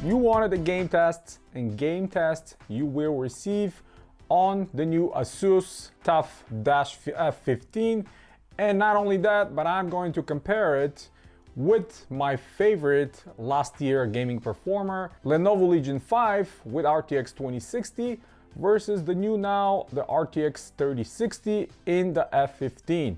You wanted a game test, and game test you will receive on the new Asus TUF Dash F15. And not only that, but I'm going to compare it with my favorite last year gaming performer, Lenovo Legion 5 with RTX 2060 versus the new now, the RTX 3060 in the F15.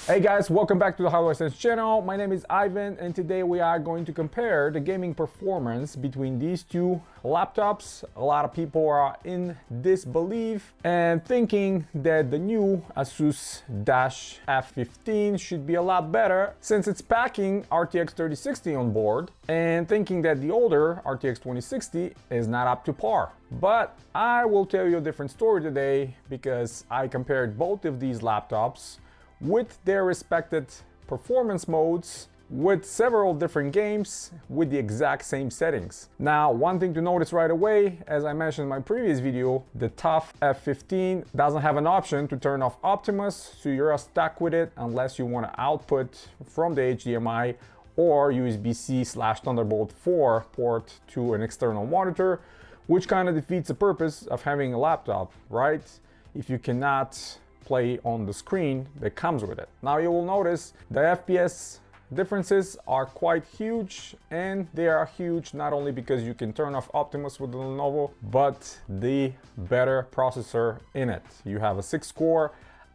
Hey guys, welcome back to the Hardware Sense channel. My name is Ivan, and today we are going to compare the gaming performance between these two laptops. A lot of people are in disbelief and thinking that the new Asus Dash F15 should be a lot better since it's packing RTX 3060 on board, and thinking that the older RTX 2060 is not up to par. But I will tell you a different story today because I compared both of these laptops with their respected performance modes with several different games with the exact same settings. Now, one thing to notice right away, as I mentioned in my previous video, the TUF F15 doesn't have an option to turn off Optimus, so you're stuck with it unless you want to output from the HDMI or USB-C/Thunderbolt 4 port to an external monitor, which kind of defeats the purpose of having a laptop, right? If you cannot play on the screen that comes with it. Now you will notice the FPS differences are quite huge, and they are huge not only because you can turn off Optimus with the Lenovo, but the better processor in it. You have a 6-core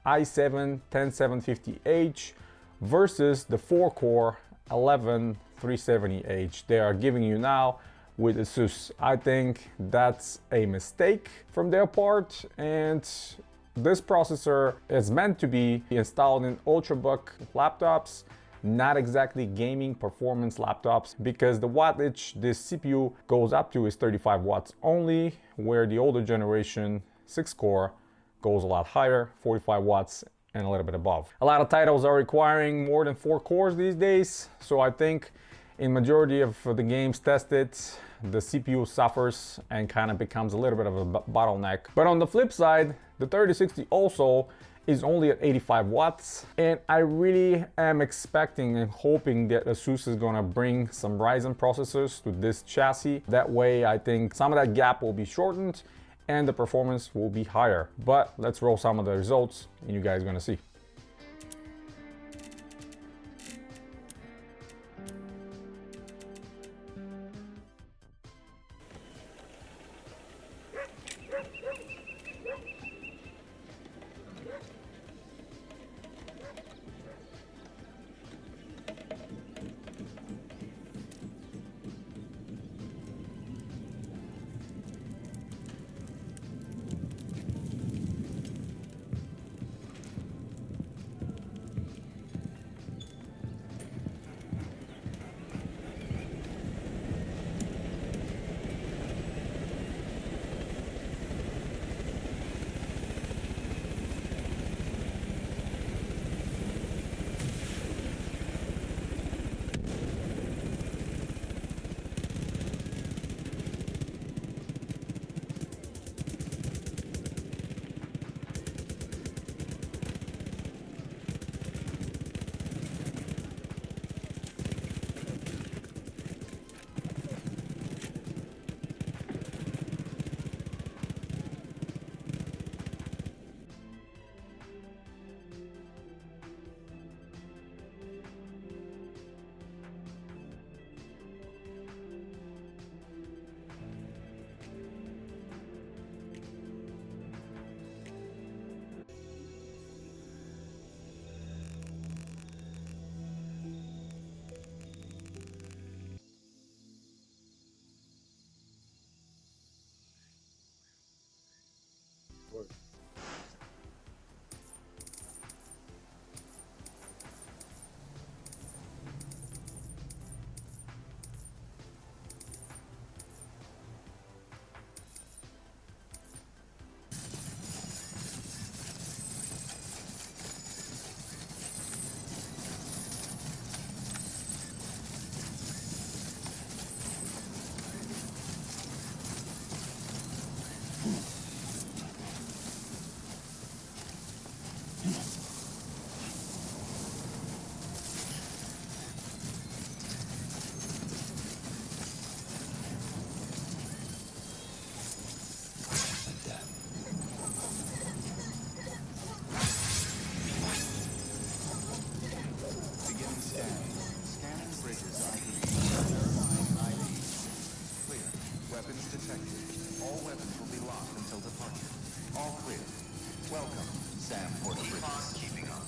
i7-10750H versus the 4-core 11370H they are giving you now with Asus. I think that's a mistake from their part, and this processor is meant to be installed in ultrabook laptops, not exactly gaming performance laptops, because the wattage this CPU goes up to is 35 watts only, where the older generation 6-core goes a lot higher, 45 watts and a little bit above. A lot of titles are requiring more than 4 cores these days, so I think in majority of the games tested, the CPU suffers and kind of becomes a little bit of a bottleneck. But on the flip side, the 3060 also is only at 85 watts, and I really am expecting and hoping that Asus is gonna bring some Ryzen processors to this chassis. That way I think some of that gap will be shortened and the performance will be higher. But let's roll some of the results and you guys are gonna see. Weapons detected. All weapons will be locked until departure. All clear. Welcome, Sam Porter. Keeping up.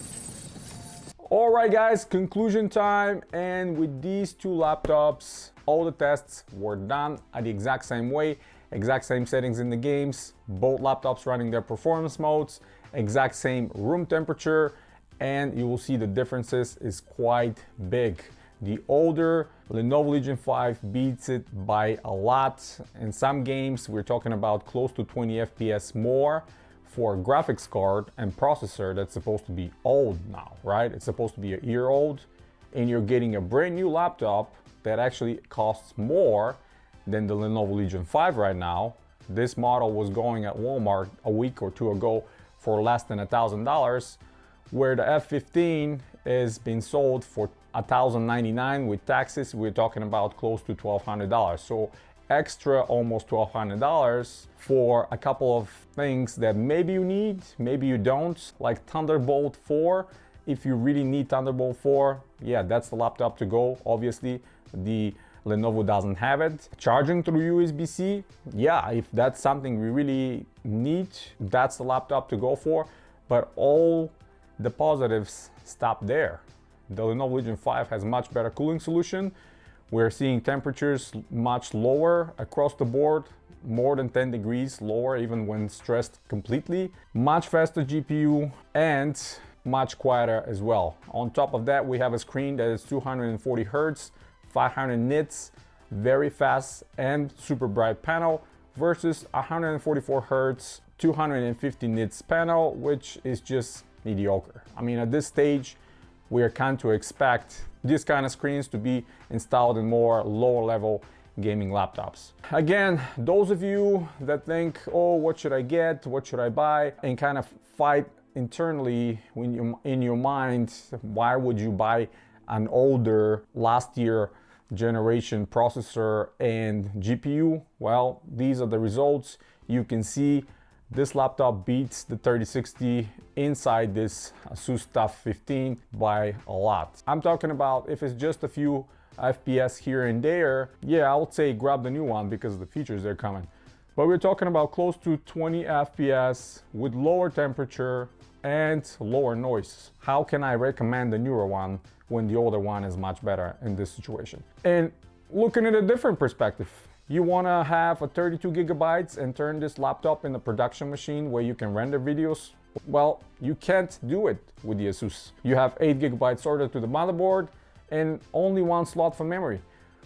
All right, guys, conclusion time. And with these two laptops, all the tests were done at the exact same way, exact same settings in the games, both laptops running their performance modes, exact same room temperature, and you will see the differences is quite big. The older Lenovo Legion 5 beats it by a lot. In some games, we're talking about close to 20 FPS more for a graphics card and processor that's supposed to be old now, right? It's supposed to be a year old, and you're getting a brand new laptop that actually costs more than the Lenovo Legion 5 right now. This model was going at Walmart a week or two ago for less than $1,000, where the F15 is being sold for $1,099 with taxes. We're talking about close to $1,200. So extra almost $1,200 for a couple of things that maybe you need, maybe you don't, like Thunderbolt 4. If you really need Thunderbolt 4, yeah, that's the laptop to go. Obviously, the Lenovo doesn't have it. Charging through USB-C, yeah, if that's something we really need, that's the laptop to go for. But all the positives stop there. The Lenovo Legion 5 has much better cooling solution. We're seeing temperatures much lower across the board, more than 10 degrees lower even when stressed completely. Much faster GPU and much quieter as well. On top of that, we have a screen that is 240 Hz, 500 nits, very fast and super bright panel versus 144 Hz, 250 nits panel, which is just mediocre. I mean, at this stage, we are kind to expect these kind of screens to be installed in more lower level gaming laptops. Again, those of you that think, oh, what should I get? What should I buy? And kind of fight internally when you, in your mind, why would you buy an older last year generation processor and GPU? Well, these are the results. You can see this laptop beats the 3060 inside this Asus TUF 15 by a lot. I'm talking about if it's just a few FPS here and there, yeah, I would say grab the new one because of the features they're coming. But we're talking about close to 20 FPS with lower temperature and lower noise. How can I recommend the newer one when the older one is much better in this situation? And looking at a different perspective, you want to have a 32 gigabytes and turn this laptop in a production machine where you can render videos? Well, you can't do it with the Asus. You have 8 gigabytes sorted to the motherboard and only one slot for memory.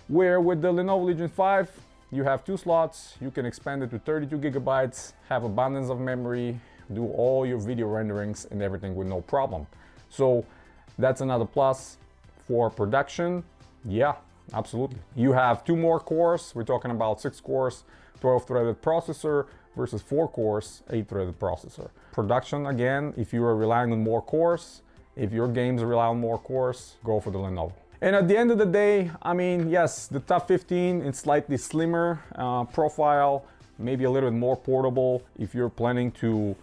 Where with the Lenovo Legion 5, you have 2 slots, you can expand it to 32 gigabytes, have abundance of memory, do all your video renderings and everything with no problem. So that's another plus for production. Yeah, absolutely. You have 2 more cores. We're talking about 6 cores, 12-threaded processor versus 4 cores, 8-threaded processor. Production, again, if you are relying on more cores, if your games rely on more cores, go for the Lenovo. And at the end of the day, I mean, yes, the TUF 15 is slightly slimmer profile, maybe a little bit more portable if you're planning to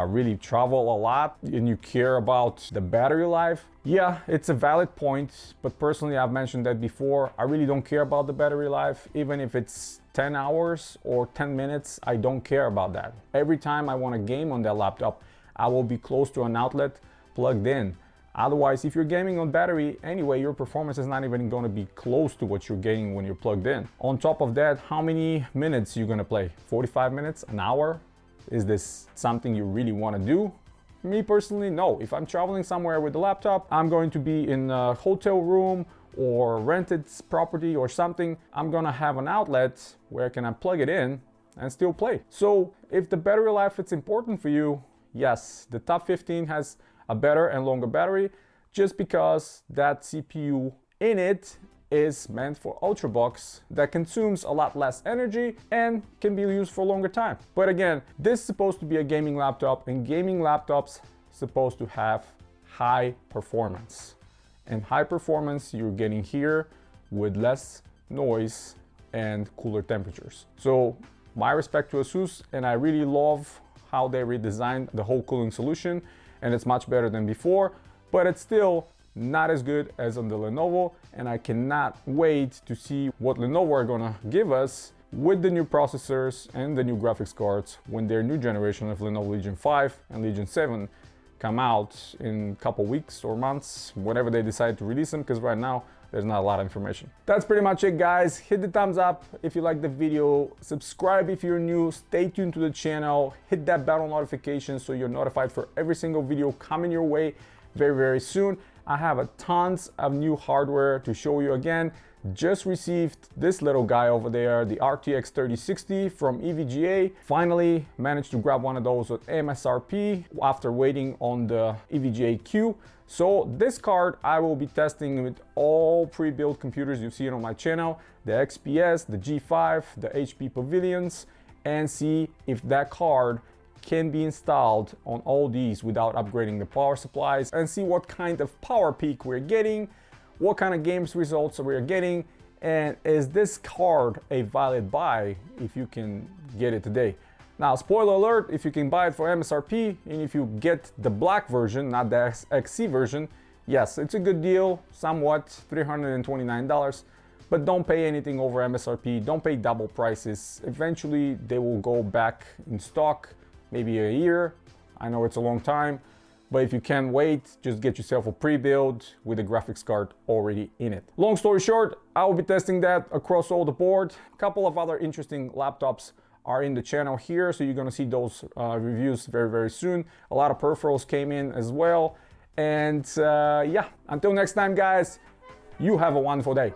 really travel a lot and you care about the battery life. Yeah, it's a valid point, but personally, I've mentioned that before, I really don't care about the battery life. Even if it's 10 hours or 10 minutes, I don't care about that. Every time I want to game on that laptop, I will be close to an outlet plugged in. Otherwise, if you're gaming on battery anyway, your performance is not even going to be close to what you're getting when you're plugged in. On top of that, how many minutes you're going to play? 45 minutes, an hour? Is this something you really want to do? Me personally, no. If I'm traveling somewhere with the laptop, I'm going to be in a hotel room or rented property or something. I'm gonna have an outlet where I can plug it in and still play. So if the battery life is important for you, yes, the TUF 15 has a better and longer battery just because that CPU in it is meant for ultrabooks that consumes a lot less energy and can be used for a longer time. But again, this is supposed to be a gaming laptop, and gaming laptops supposed to have high performance. And high performance you're getting here with less noise and cooler temperatures. So my respect to Asus, and I really love how they redesigned the whole cooling solution, and it's much better than before, but it's still not as good as on the Lenovo, and I cannot wait to see what Lenovo are gonna give us with the new processors and the new graphics cards when their new generation of Lenovo Legion 5 and Legion 7 come out in a couple weeks or months, whenever they decide to release them, because right now there's not a lot of information. That's pretty much it, guys. Hit the thumbs up if you like the video, subscribe if you're new, stay tuned to the channel, hit that bell notification so you're notified for every single video coming your way very, very soon. I have a tons of new hardware to show you again. Just received this little guy over there, the RTX 3060 from EVGA. Finally managed to grab one of those at MSRP after waiting on the EVGA queue. So this card I will be testing with all pre-built computers you see on my channel, the XPS, the G5, the HP Pavilions, and see if that card can be installed on all these without upgrading the power supplies, and see what kind of power peak we're getting, what kind of games results we're getting, and is this card a valid buy if you can get it today. Now, spoiler alert, if you can buy it for MSRP and if you get the black version, not the XC version, yes, it's a good deal, somewhat, $329, but don't pay anything over MSRP, don't pay double prices. Eventually they will go back in stock, maybe a year. I know it's a long time, but if you can't wait, just get yourself a pre-build with a graphics card already in it. Long story short, I will be testing that across all the board. A couple of other interesting laptops are in the channel here, so you're gonna see those reviews very, very soon. A lot of peripherals came in as well. And yeah, until next time, guys, you have a wonderful day.